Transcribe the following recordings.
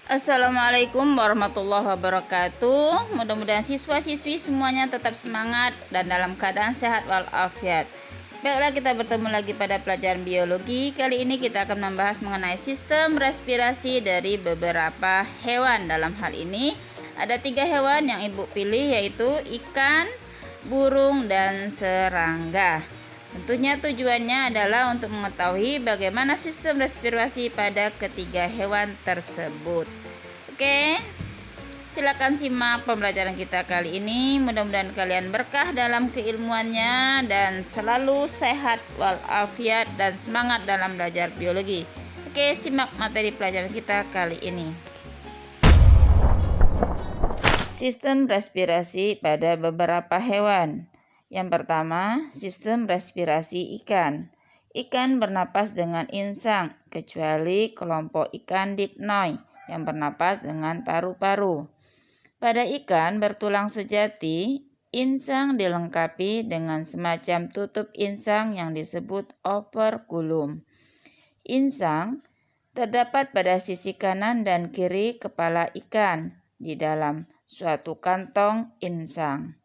Assalamualaikum warahmatullahi wabarakatuh. Mudah-mudahan siswa-siswi semuanya tetap semangat dan dalam keadaan sehat walafiat. Baiklah, kita bertemu lagi pada pelajaran biologi. Kali ini kita akan membahas mengenai sistem respirasi dari beberapa hewan. Dalam hal ini ada 3 hewan yang ibu pilih, yaitu ikan, burung, dan serangga. Tentunya tujuannya adalah untuk mengetahui bagaimana sistem respirasi pada ketiga hewan tersebut. Oke, silakan simak pembelajaran kita kali ini. Mudah-mudahan kalian berkah dalam keilmuannya dan selalu sehat walafiat dan semangat dalam belajar biologi. Oke, simak materi pelajaran kita kali ini. Sistem respirasi pada beberapa hewan. Yang pertama, sistem respirasi ikan. Ikan bernapas dengan insang, kecuali kelompok ikan dipnoi yang bernapas dengan paru-paru. Pada ikan bertulang sejati, insang dilengkapi dengan semacam tutup insang yang disebut operkulum. Insang terdapat pada sisi kanan dan kiri kepala ikan di dalam suatu kantong insang.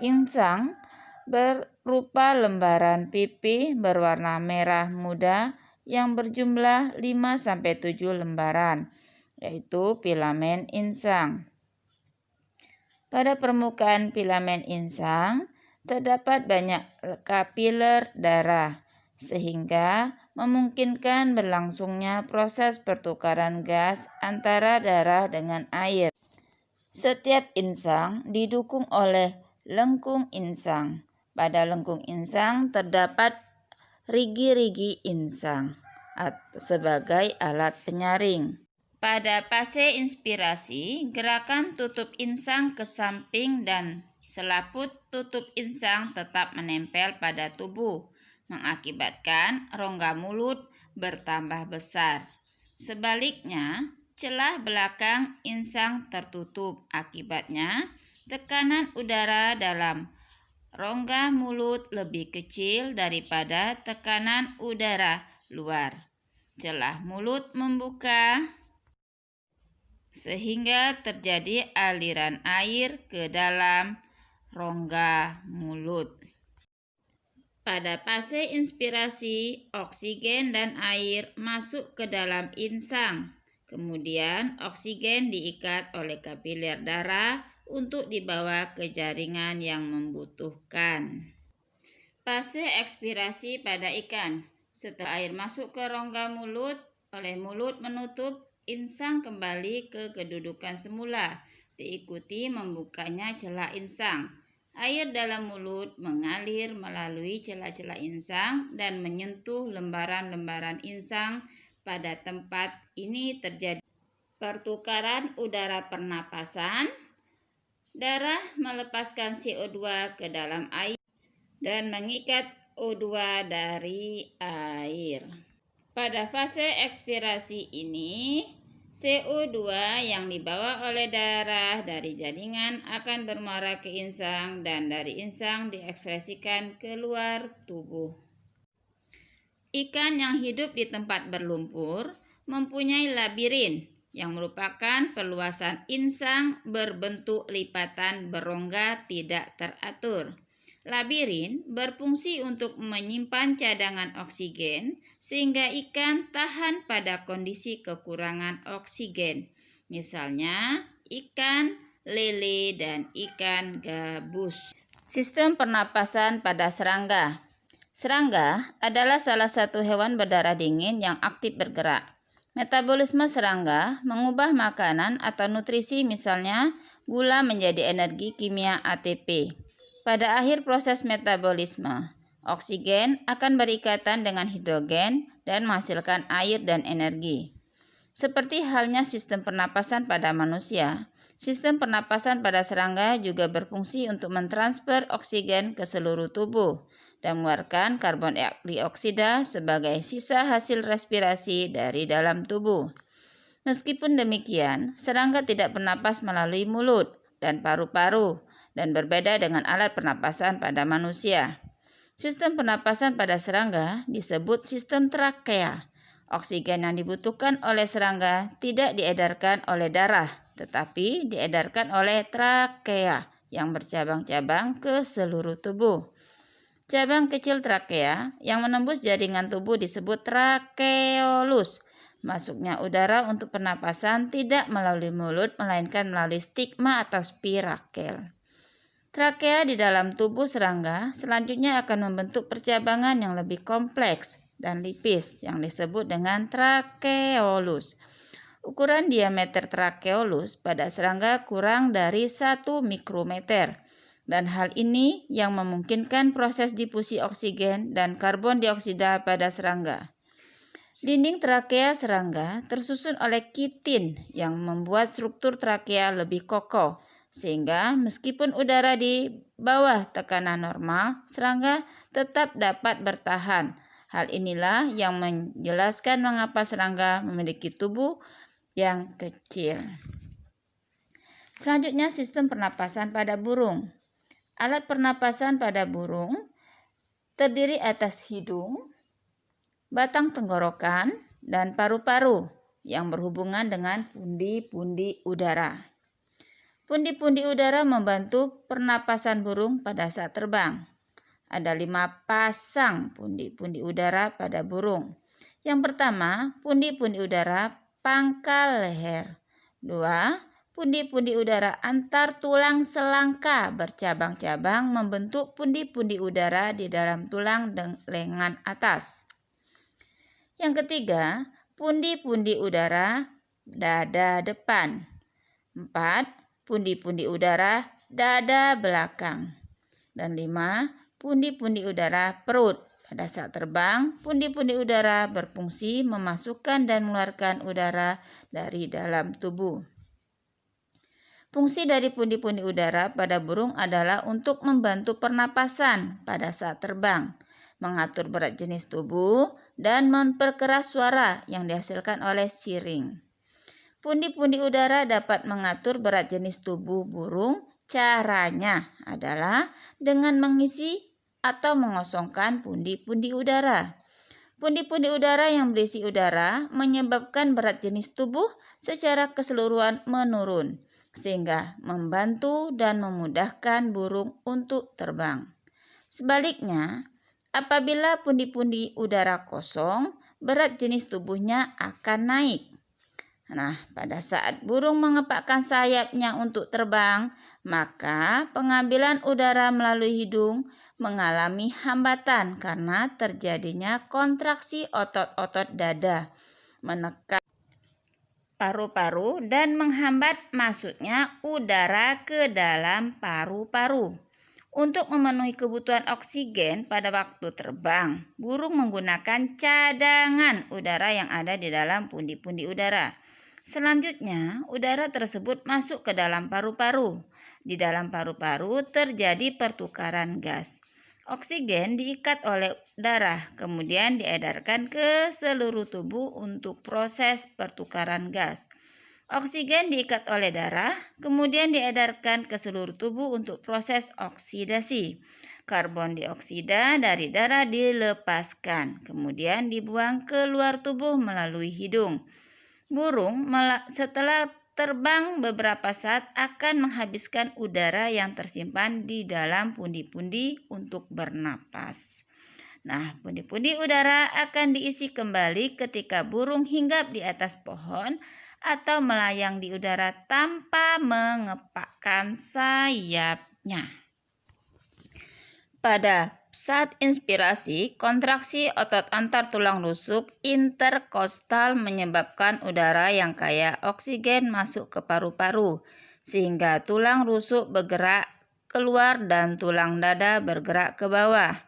Insang berupa lembaran pipih berwarna merah muda yang berjumlah 5-7 lembaran, yaitu filamen insang. Pada permukaan filamen insang terdapat banyak kapiler darah, sehingga memungkinkan berlangsungnya proses pertukaran gas antara darah dengan air. Setiap insang didukung oleh lengkung insang. Pada lengkung insang terdapat rigi-rigi insang sebagai alat penyaring. Pada fase inspirasi, gerakan tutup insang ke samping dan selaput tutup insang tetap menempel pada tubuh, mengakibatkan rongga mulut bertambah besar. Sebaliknya, celah belakang insang tertutup. Akibatnya, tekanan udara dalam rongga mulut lebih kecil daripada tekanan udara luar. Celah mulut membuka sehingga terjadi aliran air ke dalam rongga mulut. Pada fase inspirasi, oksigen dan air masuk ke dalam insang. Kemudian oksigen diikat oleh kapiler darah untuk dibawa ke jaringan yang membutuhkan. Fase ekspirasi pada ikan. Setelah air masuk ke rongga mulut, oleh mulut menutup, insang kembali ke kedudukan semula, diikuti membukanya celah insang. Air dalam mulut mengalir melalui celah-celah insang dan menyentuh lembaran-lembaran insang. Pada tempat ini terjadi pertukaran udara pernapasan. Darah melepaskan CO2 ke dalam air dan mengikat O2 dari air. Pada fase ekspirasi ini, CO2 yang dibawa oleh darah dari jaringan akan bermuara ke insang dan dari insang diekskresikan keluar tubuh. Ikan yang hidup di tempat berlumpur mempunyai labirin yang merupakan perluasan insang berbentuk lipatan berongga tidak teratur. Labirin berfungsi untuk menyimpan cadangan oksigen sehingga ikan tahan pada kondisi kekurangan oksigen. Misalnya ikan lele dan ikan gabus. Sistem pernapasan pada serangga. Serangga adalah salah satu hewan berdarah dingin yang aktif bergerak. Metabolisme serangga mengubah makanan atau nutrisi, misalnya gula, menjadi energi kimia ATP. Pada akhir proses metabolisme, oksigen akan berikatan dengan hidrogen dan menghasilkan air dan energi. Seperti halnya sistem pernapasan pada manusia, sistem pernapasan pada serangga juga berfungsi untuk mentransfer oksigen ke seluruh tubuh dan mengeluarkan karbon dioksida sebagai sisa hasil respirasi dari dalam tubuh. Meskipun demikian, serangga tidak bernapas melalui mulut dan paru-paru dan berbeda dengan alat pernapasan pada manusia. Sistem pernapasan pada serangga disebut sistem trakea. Oksigen yang dibutuhkan oleh serangga tidak diedarkan oleh darah, tetapi diedarkan oleh trakea yang bercabang-cabang ke seluruh tubuh. Cabang kecil trakea yang menembus jaringan tubuh disebut trakeolus. Masuknya udara untuk pernapasan tidak melalui mulut, melainkan melalui stigma atau spirakel. Trakea di dalam tubuh serangga selanjutnya akan membentuk percabangan yang lebih kompleks dan lipis yang disebut dengan trakeolus. Ukuran diameter trakeolus pada serangga kurang dari 1 mikrometer. Dan hal ini yang memungkinkan proses difusi oksigen dan karbon dioksida pada serangga. Dinding trakea serangga tersusun oleh kitin yang membuat struktur trakea lebih kokoh, sehingga meskipun udara di bawah tekanan normal, serangga tetap dapat bertahan. Hal inilah yang menjelaskan mengapa serangga memiliki tubuh yang kecil. Selanjutnya, sistem pernapasan pada burung. Alat pernapasan pada burung terdiri atas hidung, batang tenggorokan, dan paru-paru yang berhubungan dengan pundi-pundi udara. Pundi-pundi udara membantu pernapasan burung pada saat terbang. Ada 5 pasang pundi-pundi udara pada burung. Yang pertama, pundi-pundi udara pangkal leher. 2. Pundi-pundi udara antar tulang selangka bercabang-cabang membentuk pundi-pundi udara di dalam tulang lengan atas. Yang ketiga, pundi-pundi udara dada depan. 4. Pundi-pundi udara dada belakang. Dan 5. Pundi-pundi udara perut. Pada saat terbang, pundi-pundi udara berfungsi memasukkan dan mengeluarkan udara dari dalam tubuh. Fungsi dari pundi-pundi udara pada burung adalah untuk membantu pernapasan pada saat terbang, mengatur berat jenis tubuh, dan memperkeras suara yang dihasilkan oleh siring. Pundi-pundi udara dapat mengatur berat jenis tubuh burung. Caranya adalah dengan mengisi atau mengosongkan pundi-pundi udara. Pundi-pundi udara yang berisi udara menyebabkan berat jenis tubuh secara keseluruhan menurun, sehingga membantu dan memudahkan burung untuk terbang. Sebaliknya, apabila pundi-pundi udara kosong, berat jenis tubuhnya akan naik. Nah, pada saat burung mengepakkan sayapnya untuk terbang, maka pengambilan udara melalui hidung mengalami hambatan karena terjadinya kontraksi otot-otot dada, menekan paru-paru dan menghambat masuknya udara ke dalam paru-paru. Untuk memenuhi kebutuhan oksigen pada waktu terbang, burung menggunakan cadangan udara yang ada di dalam pundi-pundi udara. Selanjutnya, udara tersebut masuk ke dalam paru-paru. Di dalam paru-paru terjadi pertukaran gas. Oksigen diikat oleh darah, kemudian diedarkan ke seluruh tubuh untuk proses pertukaran gas. Oksigen diikat oleh darah, kemudian diedarkan ke seluruh tubuh untuk proses oksidasi. Karbon dioksida dari darah dilepaskan, kemudian dibuang ke luar tubuh melalui hidung. Burung setelah terbang beberapa saat akan menghabiskan udara yang tersimpan di dalam pundi-pundi untuk bernapas. Nah, pundi-pundi udara akan diisi kembali ketika burung hinggap di atas pohon atau melayang di udara tanpa mengepakkan sayapnya. Pada saat inspirasi, kontraksi otot antar tulang rusuk interkostal menyebabkan udara yang kaya oksigen masuk ke paru-paru, sehingga tulang rusuk bergerak keluar dan tulang dada bergerak ke bawah.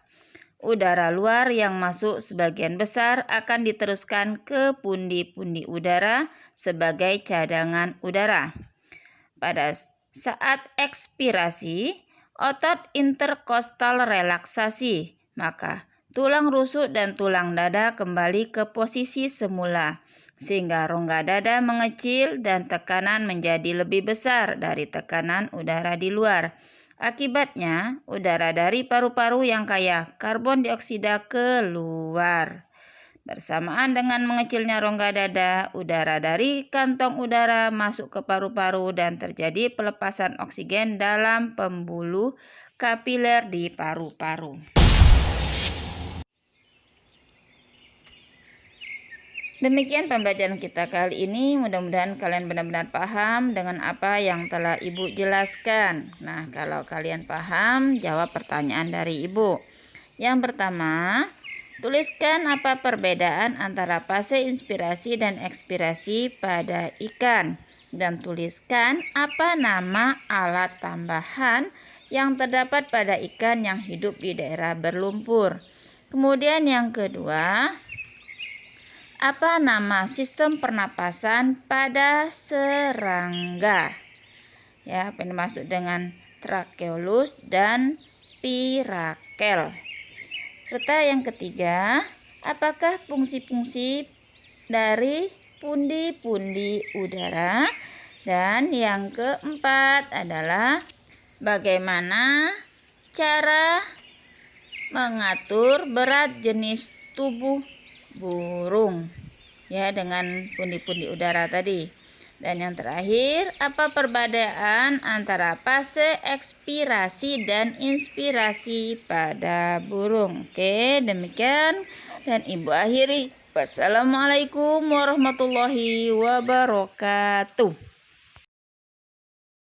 Udara luar yang masuk sebagian besar akan diteruskan ke pundi-pundi udara sebagai cadangan udara. Pada saat ekspirasi, otot interkostal relaksasi, maka tulang rusuk dan tulang dada kembali ke posisi semula, sehingga rongga dada mengecil dan tekanan menjadi lebih besar dari tekanan udara di luar. Akibatnya, udara dari paru-paru yang kaya karbon dioksida keluar. Bersamaan dengan mengecilnya rongga dada, udara dari kantong udara masuk ke paru-paru dan terjadi pelepasan oksigen dalam pembuluh kapiler di paru-paru. Demikian pembelajaran kita kali ini. Mudah-mudahan kalian benar-benar paham dengan apa yang telah Ibu jelaskan. Nah, kalau kalian paham, jawab pertanyaan dari Ibu. Yang pertama, tuliskan apa perbedaan antara fase inspirasi dan ekspirasi pada ikan. Dan tuliskan apa nama alat tambahan yang terdapat pada ikan yang hidup di daerah berlumpur. Kemudian yang kedua, apa nama sistem pernapasan pada serangga? Ya, apa yang dimaksud dengan tracheolus dan spirakel. Serta yang ketiga, apakah fungsi-fungsi dari pundi-pundi udara? Dan yang keempat adalah bagaimana cara mengatur berat jenis tubuh burung ya dengan pundi-pundi udara tadi. Dan yang terakhir, apa perbedaan antara fase ekspirasi dan inspirasi pada burung? Oke, demikian dan Ibu akhiri. Wassalamualaikum warahmatullahi wabarakatuh.